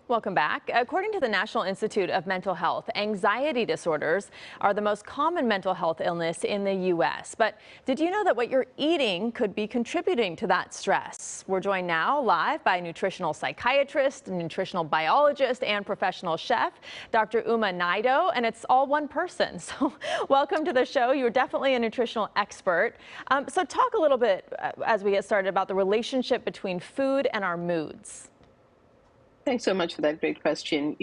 Welcome back. According to the National Institute of Mental Health, anxiety disorders are the most common mental health illness in the U.S. But did you know that what you're eating could be contributing to that stress? We're joined now live by nutritional psychiatrist, nutritional biologist, and professional chef, Dr. Naidoo, and it's all one person. So welcome to the show. You're definitely a nutritional expert. So talk a little bit as we get started about the relationship between food and our moods. Thanks so much for that great question.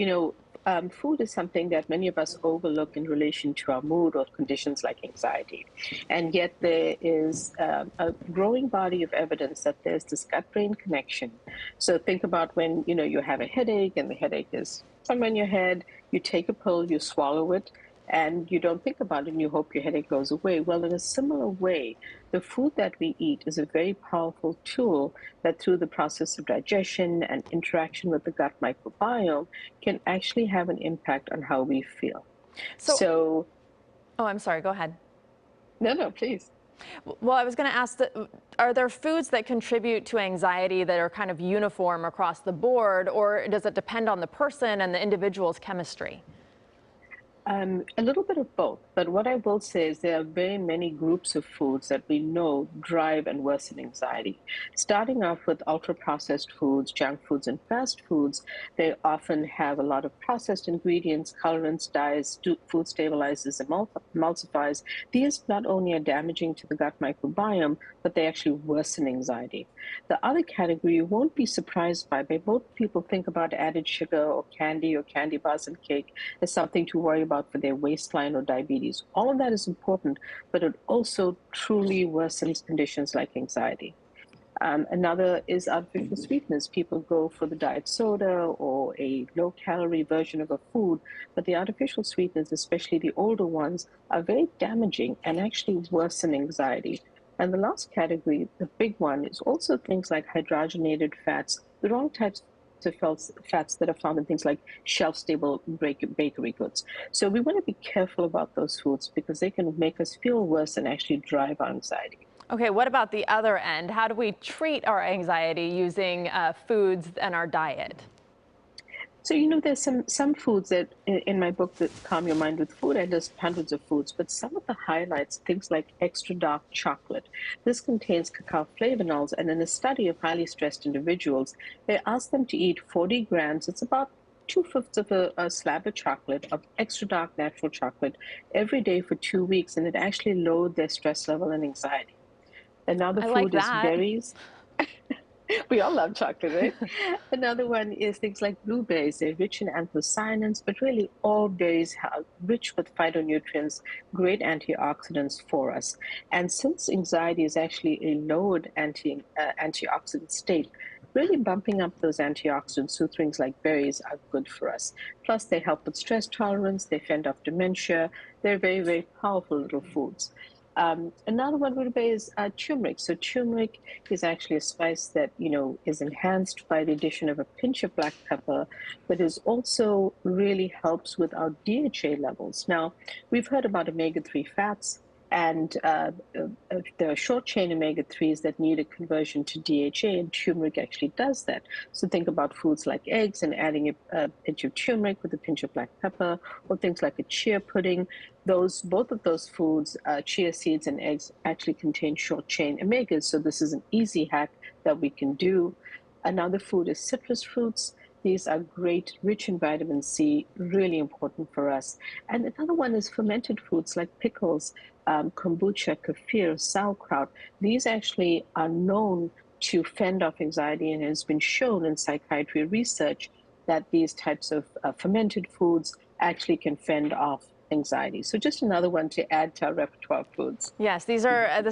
Food is something that many of us overlook in relation to our mood or conditions like anxiety. And yet there is a growing body of evidence that there's this gut-brain connection. So think about when, you have a headache and the headache is somewhere in your head, you take a pill, you swallow it, and you don't think about it and you hope your headache goes away. Well, in a similar way, the food that we eat is a very powerful tool that through the process of digestion and interaction with the gut microbiome can actually have an impact on how we feel. Oh, I'm sorry, go ahead. No, please. Well, I was going to ask, are there foods that contribute to anxiety that are kind of uniform across the board, or does it depend on the person and the individual's chemistry? A little bit of both, but what I will say is there are very many groups of foods that we know drive and worsen anxiety. Starting off with ultra-processed foods, junk foods, and fast foods, they often have a lot of processed ingredients, colorants, dyes, food stabilizers, and emulsifiers. These not only are damaging to the gut microbiome, but they actually worsen anxiety. The other category you won't be surprised by, but most people think about added sugar or candy bars and cake as something to worry about for their waistline or diabetes. All of that is important, but it also truly worsens conditions like anxiety. Another is artificial sweeteners. People go for the diet soda or a low-calorie version of a food, but the artificial sweeteners, especially the older ones, are very damaging and actually worsen anxiety. And the last category, the big one, is also things like hydrogenated fats, the wrong types of fats that are found in things like shelf-stable bakery goods. So we want to be careful about those foods because they can make us feel worse and actually drive our anxiety. Okay, what about the other end? How do we treat our anxiety using foods and our diet? So, there's some foods that in my book, that Calm Your Mind with Food, I list hundreds of foods, but some of the highlights, things like extra dark chocolate. This contains cacao flavonols, and in a study of highly stressed individuals, they asked them to eat 40 grams, it's about 2/5 of a slab of chocolate, of extra dark natural chocolate, every day for 2 weeks, and it actually lowered their stress level and anxiety. Another I like food is that. berries. We all love chocolate, right? Another one is things like blueberries. They're rich in anthocyanins, but really all berries are rich with phytonutrients, great antioxidants for us. And since anxiety is actually a lowered antioxidant state, really bumping up those antioxidants through things like berries are good for us. Plus, they help with stress tolerance. They fend off dementia. They're very, very powerful little foods. Another one would be is turmeric. So turmeric is actually a spice that, is enhanced by the addition of a pinch of black pepper, but is also really helps with our DHA levels. Now, we've heard about omega-3 fats, and there are short-chain omega-3s that need a conversion to DHA, and turmeric actually does that. So think about foods like eggs and adding a pinch of turmeric with a pinch of black pepper, or things like a chia pudding. Both of those foods, chia seeds and eggs, actually contain short-chain omegas, so this is an easy hack that we can do. Another food is citrus fruits. These are great, rich in vitamin C, really important for us. And another one is fermented foods like pickles, kombucha, kefir, sauerkraut. These actually are known to fend off anxiety, and it has been shown in psychiatry research that these types of fermented foods actually can fend off anxiety. So just another one to add to our repertoire of foods. Yes, this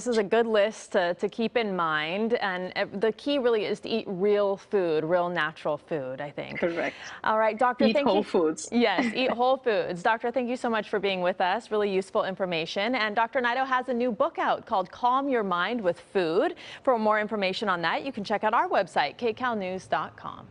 is a good list to keep in mind, and the key really is to eat real food, real natural food, I think. Correct. All right, Doctor, eat thank you. Whole foods. Yes, eat whole foods. Doctor, thank you so much for being with us. Really useful information. And Dr. Naidoo has a new book out called Calm Your Mind with Food. For more information on that, you can check out our website, kcalnews.com.